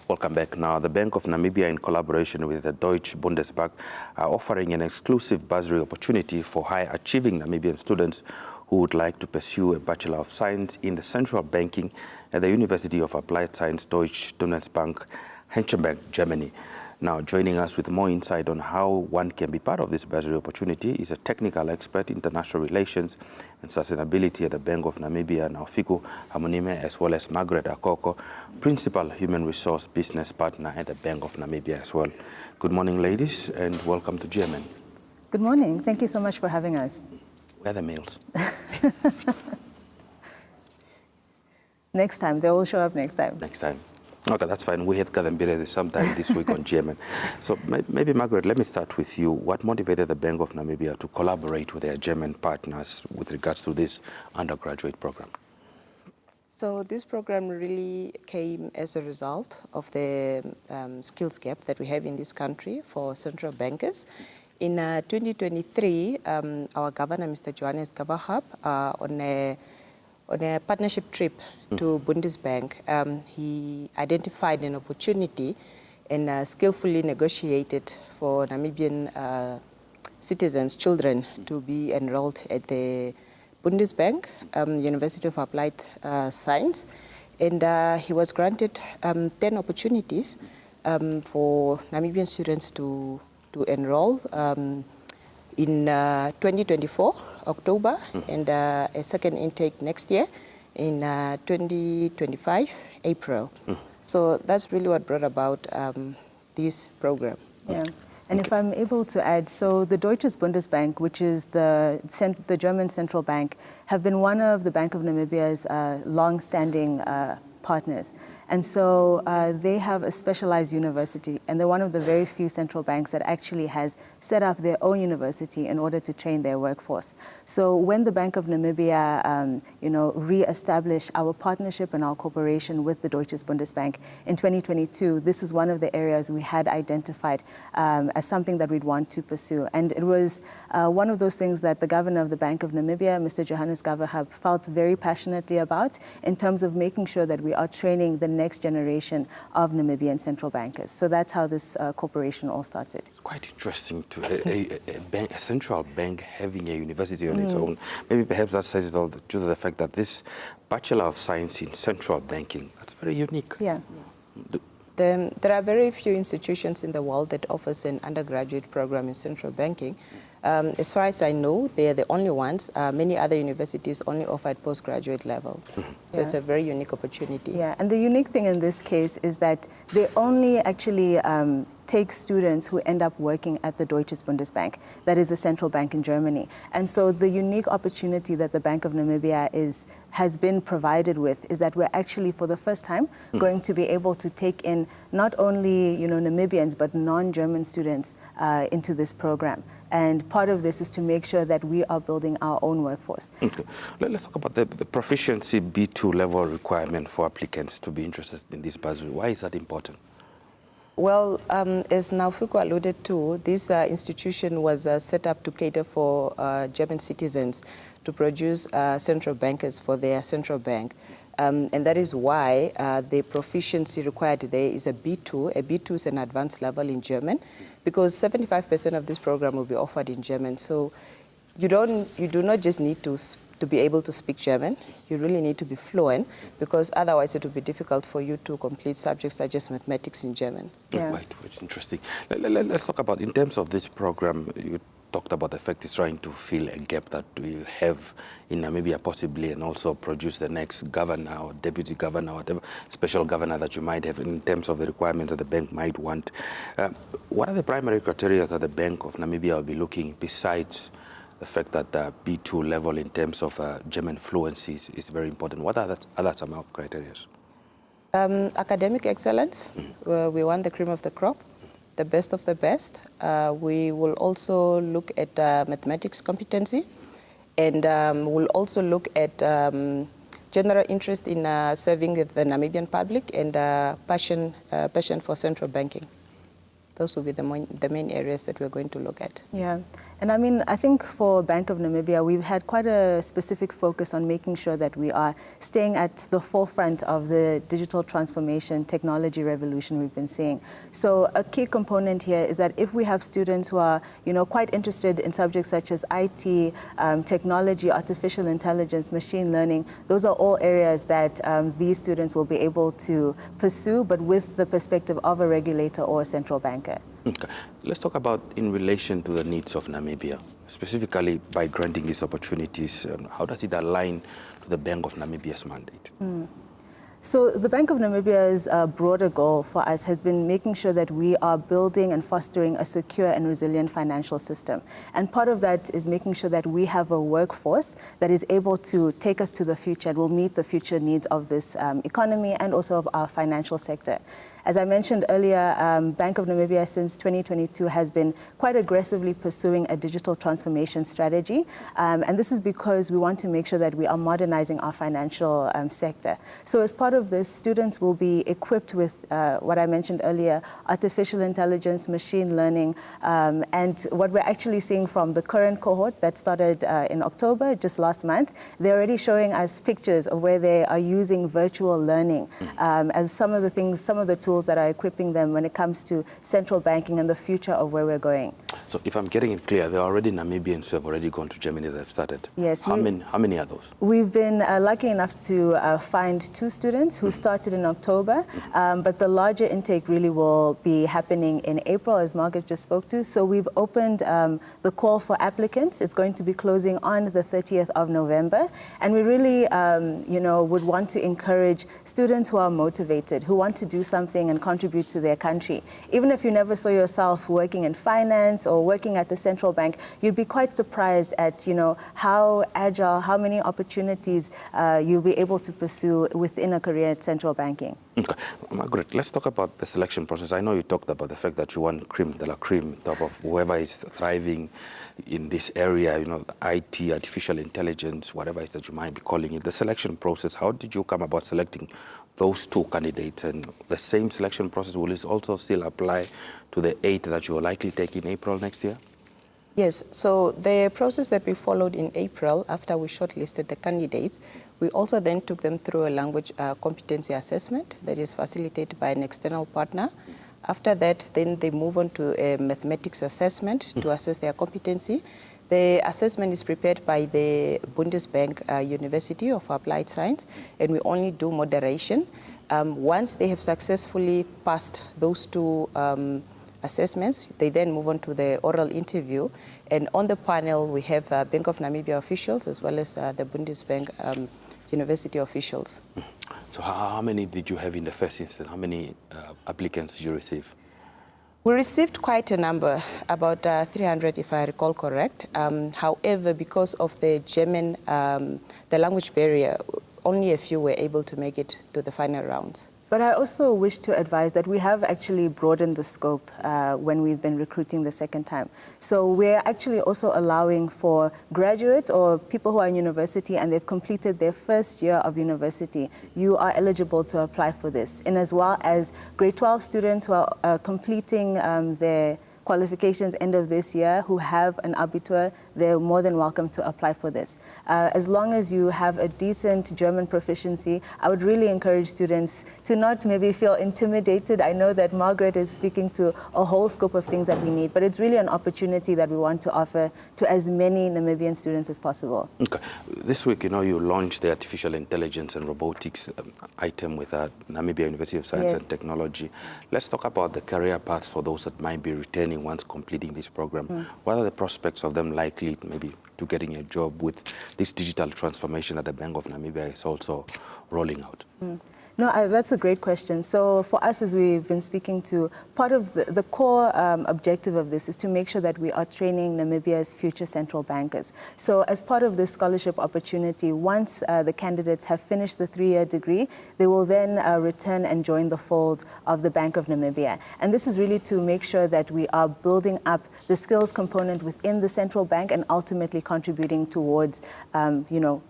Welcome back. Now, the Bank of Namibia, in collaboration with the Deutsche Bundesbank, are offering an exclusive bursary opportunity for high-achieving Namibian students who would like to pursue a Bachelor of Science in the Central Banking at the University of Applied Science Deutsche Bundesbank, Hachenburg, Germany. Now, joining us with more insight on how one can be part of this bursary opportunity is a technical expert in international relations and sustainability at the Bank of Namibia, Naufiku Hamunime, as well as Margalet Akooko, principal human resource business partner at the Bank of Namibia as well. Good morning, ladies, and welcome to GMN. Good morning. Thank you so much for having us. Where are the males? Next time. They will show up next time. Next time. Okay, that's fine. We had Kadambire sometime this week on GMN. So maybe, Margaret, let me start with you. What motivated the Bank of Namibia to collaborate with their German partners with regards to this undergraduate program? So this program really came as a result of the skills gap that we have in this country for central bankers. In 2023, our governor, Mr. Johannes Gavahab, on a partnership trip to Bundesbank, he identified an opportunity and skillfully negotiated for Namibian citizens, children, to be enrolled at the Bundesbank, University of Applied Science. And he was granted 10 opportunities for Namibian students to enroll in 2024, October, and a second intake next year in 2025, April. So that's really what brought about this program. Yeah. And if I'm able to add, so the Deutsche Bundesbank, which is the German central bank, have been one of the Bank of Namibia's long-standing partners. And so they have a specialized university, and they're one of the very few central banks that actually has set up their own university in order to train their workforce. So when the Bank of Namibia, re-established our partnership and our cooperation with the Deutsche Bundesbank in 2022, this is one of the areas we had identified as something that we'd want to pursue. And it was one of those things that the governor of the Bank of Namibia, Mr. Johannes Gavahab, felt very passionately about in terms of making sure that we are training the next generation of Namibian central bankers. So that's how this cooperation all started. It's quite interesting to a central bank having a university on its own. Maybe perhaps that says it all due to the fact that this Bachelor of Science in central banking, that's very unique. Yeah. Yes. There are very few institutions in the world that offers an undergraduate program in central banking. As far as I know, they are the only ones. Many other universities only offer at postgraduate level. So it's a very unique opportunity. Yeah, and the unique thing in this case is that they only actually take students who end up working at the Deutsche Bundesbank, that is a central bank in Germany. And so the unique opportunity that the Bank of Namibia has been provided with is that we're actually, for the first time, going to be able to take in not only Namibians, but non-German students into this program. And part of this is to make sure that we are building our own workforce. Okay. Let's talk about the proficiency B2 level requirement for applicants to be interested in this bursary. Why is that important? Well, as Naufiku alluded to, this institution was set up to cater for German citizens to produce central bankers for their central bank. And that is why the proficiency required there is a B2. A B2 is an advanced level in German, because 75% of this program will be offered in German. So you do not just need to be able to speak German. You really need to be fluent, because otherwise it will be difficult for you to complete subjects such as mathematics in German. Yeah. Right, it's interesting. Let's talk about, in terms of this program, you talked about the fact it's trying to fill a gap that we have in Namibia possibly, and also produce the next governor or deputy governor, or whatever special governor that you might have in terms of the requirements that the bank might want. What are the primary criteria that the Bank of Namibia will be looking, besides the fact that B2 level in terms of German fluency is very important? What are other some of criteria? Academic excellence. We want the cream of the crop, the best of the best. We will also look at mathematics competency, and we'll also look at general interest in serving the Namibian public, and passion for central banking. Those will be the main areas that we're going to look at. Yeah, And I mean, I think for Bank of Namibia, we've had quite a specific focus on making sure that we are staying at the forefront of the digital transformation technology revolution we've been seeing. So a key component here is that if we have students who are, quite interested in subjects such as IT, technology, artificial intelligence, machine learning, those are all areas that these students will be able to pursue, but with the perspective of a regulator or a central banker. Okay. Let's talk about in relation to the needs of Namibia, specifically by granting these opportunities. How does it align to the Bank of Namibia's mandate? So the Bank of Namibia's broader goal for us has been making sure that we are building and fostering a secure and resilient financial system. And part of that is making sure that we have a workforce that is able to take us to the future and will meet the future needs of this economy and also of our financial sector. As I mentioned earlier, Bank of Namibia since 2022 has been quite aggressively pursuing a digital transformation strategy. And this is because we want to make sure that we are modernizing our financial sector. So as part of this, students will be equipped with what I mentioned earlier, artificial intelligence, machine learning, and what we're actually seeing from the current cohort that started in October, just last month, they're already showing us pictures of where they are using virtual learning as some of the tools that are equipping them when it comes to central banking and the future of where we're going. So if I'm getting it clear, there are already Namibians who have already gone to Germany that have started. Yes. How many are those? We've been lucky enough to find 2 students who started in October, but the larger intake really will be happening in April, as Margaret just spoke to. So we've opened the call for applicants. It's going to be closing on the 30th of November. And we really, would want to encourage students who are motivated, who want to do something and contribute to their country. Even if you never saw yourself working in finance or working at the central bank, you'd be quite surprised at, how agile, how many opportunities you'll be able to pursue within a career at central banking. Okay. Margaret, let's talk about the selection process. I know you talked about the fact that you want cream de la cream, top of whoever is thriving in this area, IT, artificial intelligence, whatever it is that you might be calling it. The selection process, how did you come about selecting those 2 candidates? And the same selection process, will it also still apply to the 8 that you will likely take in April next year? Yes, so the process that we followed in April, after we shortlisted the candidates, we also then took them through a language competency assessment that is facilitated by an external partner. After that, then they move on to a mathematics assessment to assess their competency. The assessment is prepared by the Bundesbank University of Applied Science, and we only do moderation. Once they have successfully passed those 2 assessments, they then move on to the oral interview. And on the panel, we have Bank of Namibia officials as well as the Bundesbank University officials. So how many did you have in the first instance? How many applicants did you receive? We received quite a number, about 300 if I recall correct. However, because of the German, the language barrier, only a few were able to make it to the final rounds. But I also wish to advise that we have actually broadened the scope when we've been recruiting the second time. So we're actually also allowing for graduates or people who are in university and they've completed their first year of university. You are eligible to apply for this. And as well as grade 12 students who are completing their qualifications end of this year who have an abitur, they're more than welcome to apply for this. As long as you have a decent German proficiency, I would really encourage students to not maybe feel intimidated. I know that Margaret is speaking to a whole scope of things that we need, but it's really an opportunity that we want to offer to as many Namibian students as possible. Okay. This week, you launched the artificial intelligence and robotics item with Namibia University of Science and Technology. Let's talk about the career paths for those that might be returning once completing this program. What are the prospects of them likely maybe to getting a job with this digital transformation that the Bank of Namibia is also rolling out? No, that's a great question. So for us, as we've been speaking to, part of the core objective of this is to make sure that we are training Namibia's future central bankers. So as part of this scholarship opportunity, once the candidates have finished the 3-year degree, they will then return and join the fold of the Bank of Namibia. And this is really to make sure that we are building up the skills component within the central bank and ultimately contributing towards,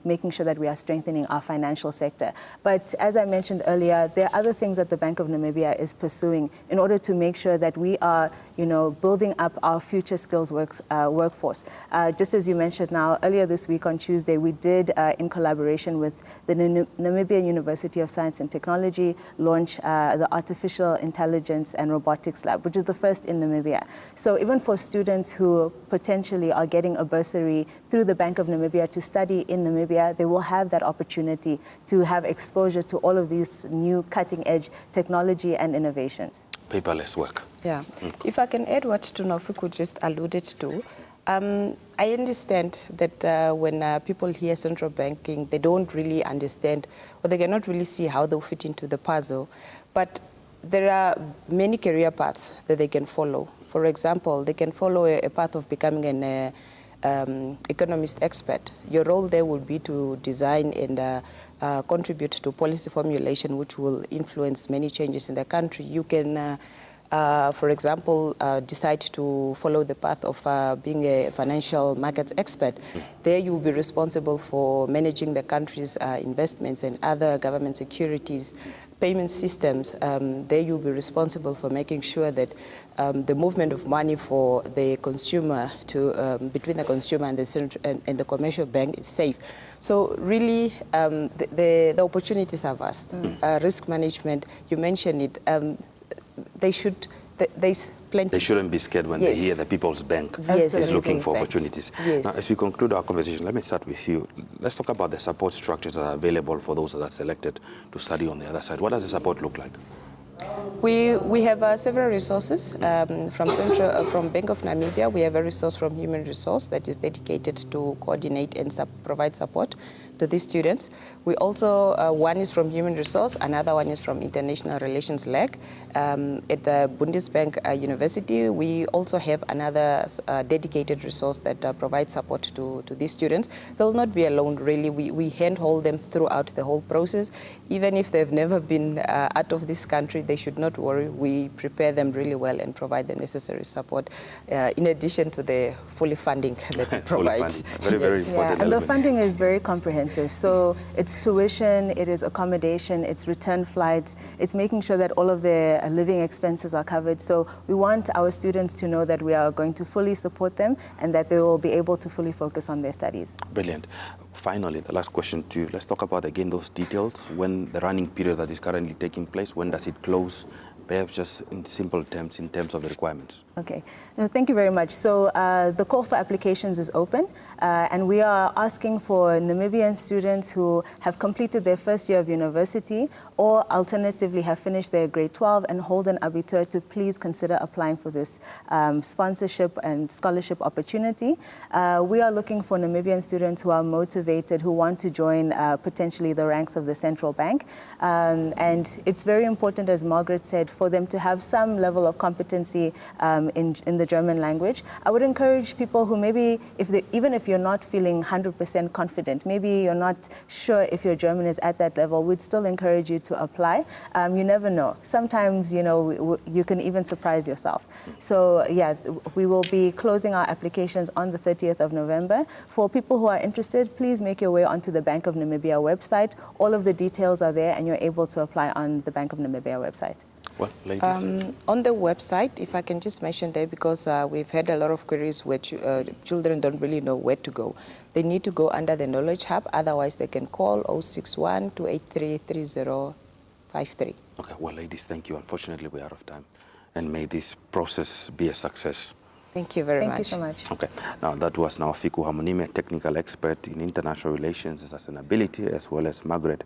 making sure that we are strengthening our financial sector. But as I mentioned mentioned earlier, there are other things that the Bank of Namibia is pursuing in order to make sure that we are, building up our future skills workforce. Just as you mentioned now, earlier this week on Tuesday, we did, in collaboration with the Namibian University of Science and Technology, launch the Artificial Intelligence and Robotics Lab, which is the first in Namibia. So even for students who potentially are getting a bursary through the Bank of Namibia to study in Namibia, they will have that opportunity to have exposure to all of these new cutting-edge technology and innovations. Paperless work. Yeah. If I can add what Naufiku just alluded to, I understand that when people hear central banking, they don't really understand, or they cannot really see how they'll fit into the puzzle. But there are many career paths that they can follow. For example, they can follow a path of becoming an economist expert. Your role there will be to design and contribute to policy formulation, which will influence many changes in the country. You can, for example, decide to follow the path of being a financial markets expert. There you will be responsible for managing the country's investments and other government securities, payment systems. There you'll be responsible for making sure that the movement of money for the consumer between the consumer and the commercial bank is safe. So really, the opportunities are vast. Risk management, you mentioned it. There's plenty. They shouldn't be scared when they hear the People's Bank is looking for opportunities. Yes. Now, as we conclude our conversation, let me start with you. Let's talk about the support structures that are available for those that are selected to study on the other side. What does the support look like? We have several resources from Bank of Namibia. We have a resource from Human Resource that is dedicated to coordinate and provide support to these students. We also, one is from Human Resource, another one is from International Relations Leg. At the Bundesbank University, we also have another dedicated resource that provides support to these students. They'll not be alone, really. We handhold them throughout the whole process. Even if they've never been out of this country, they should not worry. We prepare them really well and provide the necessary support, in addition to the fully funding that we provide. Very, very important. Yeah, and the funding is very comprehensive. So it's tuition, it is accommodation, it's return flights, it's making sure that all of their living expenses are covered. So we want our students to know that we are going to fully support them and that they will be able to fully focus on their studies. Brilliant. Finally, the last question to you. Let's talk about, again, those details. When the running period that is currently taking place, when does it close? Perhaps just in simple terms, in terms of the requirements. Okay. No, thank you very much. So the call for applications is open, and we are asking for Namibian students who have completed their first year of university or alternatively have finished their grade 12 and hold an abitur to please consider applying for this sponsorship and scholarship opportunity. We are looking for Namibian students who are motivated, who want to join potentially the ranks of the central bank. And it's very important, as Margaret said, for them to have some level of competency in the German language. I would encourage people who maybe, even if you're not feeling 100% confident, maybe you're not sure if your German is at that level, we'd still encourage you to apply. You never know. Sometimes, you can even surprise yourself. So yeah, we will be closing our applications on the 30th of November. For people who are interested, please make your way onto the Bank of Namibia website. All of the details are there and you're able to apply on the Bank of Namibia website. Well, ladies. On the website, if I can just mention there, because we've had a lot of queries where children don't really know where to go. They need to go under the Knowledge Hub, otherwise they can call 061-283-3053. Okay, well, ladies, thank you. Unfortunately, we're out of time. And may this process be a success. Thank you very much. Thank you so much. Okay, now that was Naufiku Hamunime, technical expert in international relations and sustainability, as well as Margaret